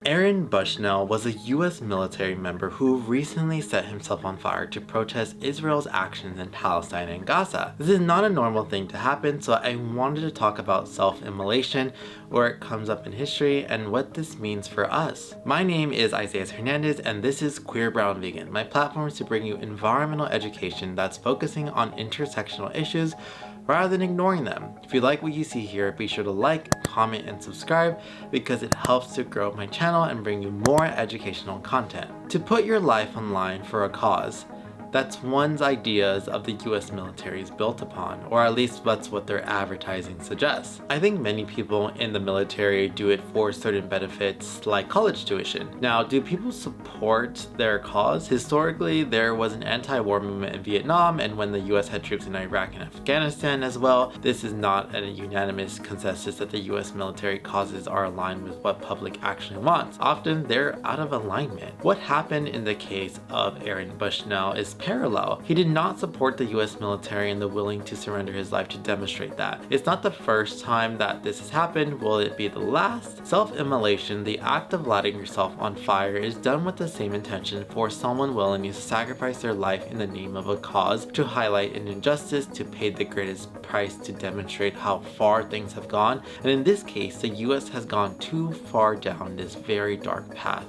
Bushnell was a US military member who recently set himself on fire to protest Israel's actions in Palestine and Gaza. This is not a normal thing to happen, so I wanted to talk about self-immolation, where it comes up in history, and what this means for us. My name is Isaiah Hernandez, and this is Queer Brown Vegan. My platform is to bring you environmental education that's focusing on intersectional issues rather than ignoring them. If you like what you see here, be sure to like, comment, and subscribe because it helps to grow my channel and bring you more educational content. To put your life online for a cause, that's one's ideas of the US military is built upon, or at least that's what their advertising suggests. I think many people in the military do it for certain benefits like college tuition. Now, do people support their cause? Historically, there was an anti-war movement in Vietnam, and when the US had troops in Iraq and Afghanistan as well, this is not a unanimous consensus that the US military causes are aligned with what public actually wants. Often, they're out of alignment. What happened in the case of Bushnell is parallel. He did not support the US military and the willing to surrender his life to demonstrate that. It's not the first time that this has happened. Will it be the last? Self-immolation, the act of lighting yourself on fire, is done with the same intention for someone willing to sacrifice their life in the name of a cause, to highlight an injustice, to pay the greatest price to demonstrate how far things have gone. And in this case, the US has gone too far down this very dark path.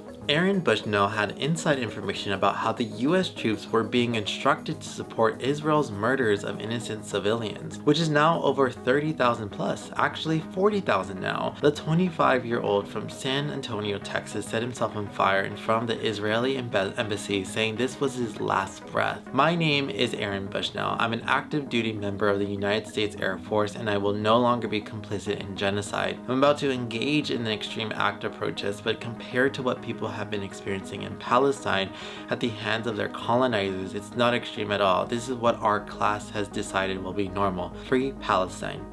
Bushnell had inside information about how the US troops were being instructed to support Israel's murders of innocent civilians, which is now over 30,000 plus, actually 40,000 now. The 25-year-old from San Antonio, Texas set himself on fire in front of the Israeli embassy, saying this was his last breath. My name is Bushnell. I'm an active duty member of the United States Air Force, and I will no longer be complicit in genocide. I'm about to engage in an extreme act of protest, but compared to what people have been experiencing in Palestine at the hands of their colonizers, it's not extreme at all. This is what our class has decided will be normal. Free Palestine,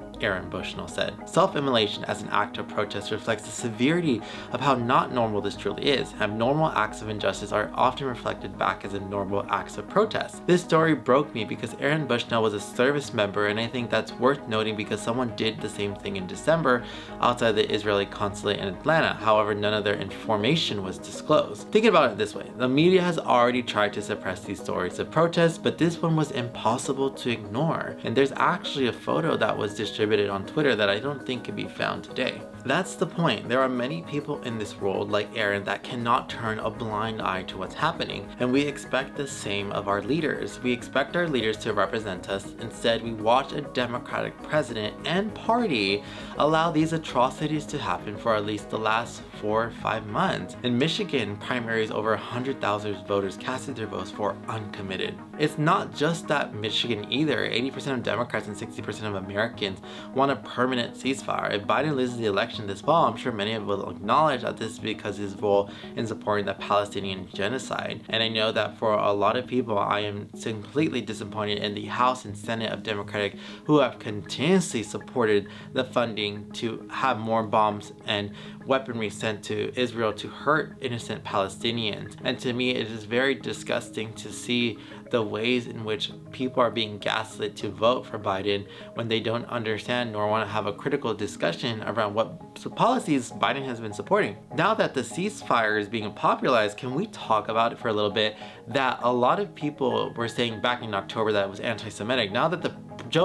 Bushnell said. Self-immolation as an act of protest reflects the severity of how not normal this truly is. Abnormal acts of injustice are often reflected back as abnormal acts of protest. This story broke me because Bushnell was a service member, and I think that's worth noting because someone did the same thing in December outside the Israeli consulate in Atlanta. However, none of their information was disclosed. Think about it this way. The media has already tried to suppress these stories of protest, but this one was impossible to ignore. And there's actually a photo that was distributed on Twitter that I don't think can be found today. That's the point. There are many people in this world like Aaron that cannot turn a blind eye to what's happening, and we expect the same of our leaders. We expect our leaders to represent us. Instead, we watch a Democratic president and party allow these atrocities to happen for at least the last 4 or 5 months. In Michigan, primaries, over 100,000 voters casted their votes for uncommitted. It's not just that Michigan either. 80% of Democrats and 60% of Americans want a permanent ceasefire. If Biden loses the election this fall, I'm sure many of will acknowledge that this is because his role in supporting the Palestinian genocide. And I know that for a lot of people, I am completely disappointed in the House and Senate of Democratic who have continuously supported the funding to have more bombs and weaponry sent to Israel to hurt innocent Palestinians. And to me, it is very disgusting to see the ways in which people are being gaslit to vote for Biden when they don't understand nor want to have a critical discussion around what policies Biden has been supporting. Now that the ceasefire is being popularized, can we talk about it for a little bit? That a lot of people were saying back in October that it was anti-Semitic. Now that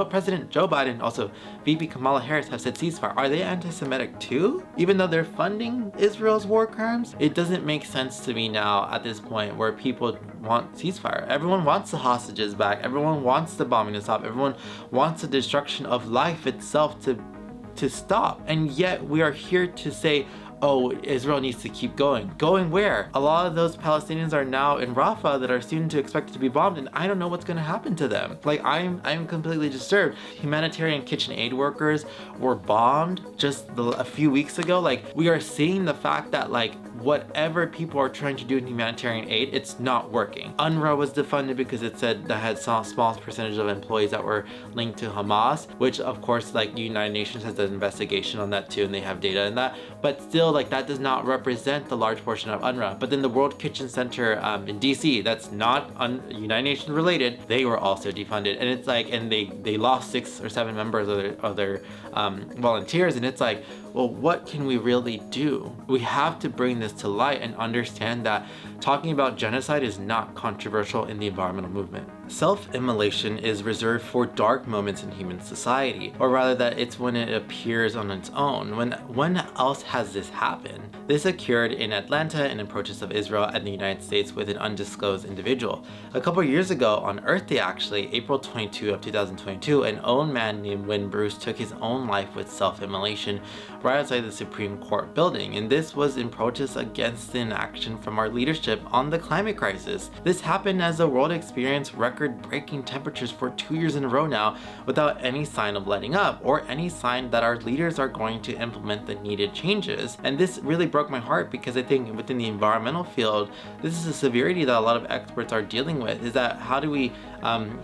President Joe Biden, also VP Kamala Harris, have said ceasefire, are they anti-Semitic too? Even though they're funding Israel's war crimes? It doesn't make sense to me now at this point where people want ceasefire. Everyone wants the hostages back. Everyone wants the bombing to stop. Everyone wants the destruction of life itself to stop. And yet we are here to say, oh, Israel needs to keep going. Going where? A lot of those Palestinians are now in Rafah that are soon to expect to be bombed, and I don't know what's going to happen to them. Like, I'm completely disturbed. Humanitarian kitchen aid workers were bombed just a few weeks ago. Like, we are seeing the fact that, like, whatever people are trying to do in humanitarian aid, it's not working. UNRWA was defunded because it said that had some small percentage of employees that were linked to Hamas, which of course, like, the United Nations has an investigation on that too, and they have data in that, but still, like, that does not represent the large portion of UNRWA. But then the World Kitchen Center in DC, that's not United Nations related, they were also defunded. And it's like, and they lost 6 or 7 members of their volunteers, and it's like, well, what can we really do? We have to bring this to light and understand that talking about genocide is not controversial in the environmental movement. Self-immolation is reserved for dark moments in human society, or rather that it's when it appears on its own. When else has this happened? This occurred in Atlanta in a protest of Israel and the United States with an undisclosed individual. A couple years ago, on Earth Day actually, April 22 of 2022, an old man named Win Bruce took his own life with self-immolation right outside the Supreme Court building, and this was in protest against the inaction from our leadership on the climate crisis. This happened as the world experienced record-breaking temperatures for 2 years in a row now without any sign of letting up or any sign that our leaders are going to implement the needed changes. And this really broke my heart because I think within the environmental field, this is a severity that a lot of experts are dealing with, is that how do we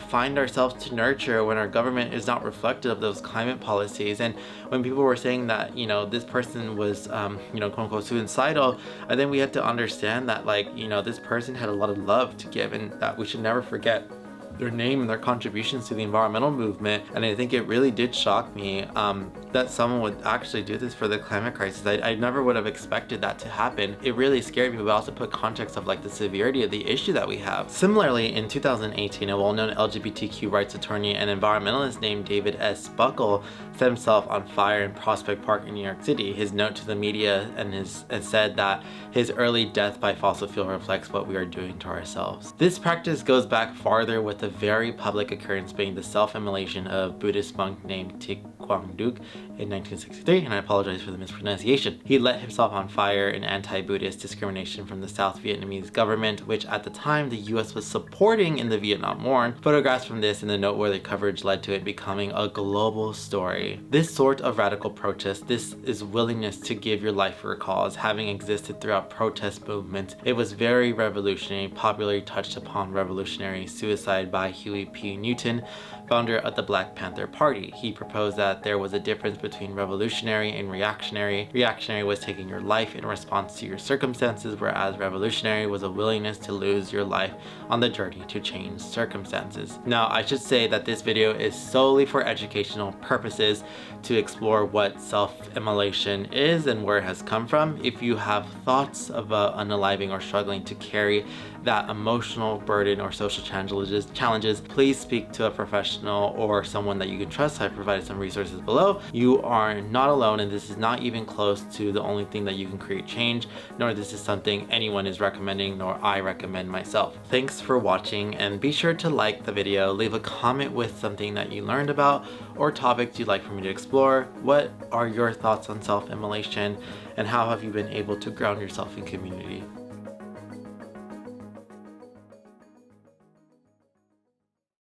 find ourselves to nurture when our government is not reflective of those climate policies? And when people were saying that, this person was, quote unquote suicidal, I think we have to understand that, this person had a lot of love to give, and that we should never forget their name and their contributions to the environmental movement. And I think it really did shock me that someone would actually do this for the climate crisis. I never would have expected that to happen. It really scared me, but also put context of the severity of the issue that we have. Similarly, in 2018, a well-known LGBTQ rights attorney and environmentalist named David S. Buckle set himself on fire in Prospect Park in New York City. His note to the media and said that his early death by fossil fuel reflects what we are doing to ourselves. This practice goes back farther, with a very public occurrence being the self-immolation of Buddhist monk named Thich Quang Duc in 1963, and I apologize for the mispronunciation. He lit himself on fire in anti-Buddhist discrimination from the South Vietnamese government, which at the time the US was supporting in the Vietnam War. Photographs from this and the noteworthy coverage led to it becoming a global story. This sort of radical protest, this is willingness to give your life for a cause, having existed throughout protest movements. It was very revolutionary, popularly touched upon revolutionary suicide by Huey P. Newton, founder of the Black Panther Party. He proposed that there was a difference between revolutionary and reactionary. Reactionary was taking your life in response to your circumstances, whereas revolutionary was a willingness to lose your life on the journey to change circumstances. Now, I should say that this video is solely for educational purposes, to explore what self-immolation is and where it has come from. If you have thoughts about unaliving or struggling to carry that emotional burden or social challenges, please speak to a professional or someone that you can trust. I've provided some resources below. You are not alone, and this is not even close to the only thing that you can create change, nor this is something anyone is recommending, nor I recommend myself. Thanks for watching, and be sure to like the video, leave a comment with something that you learned about or topics you'd like for me to explore. What are your thoughts on self-immolation, and how have you been able to ground yourself in community?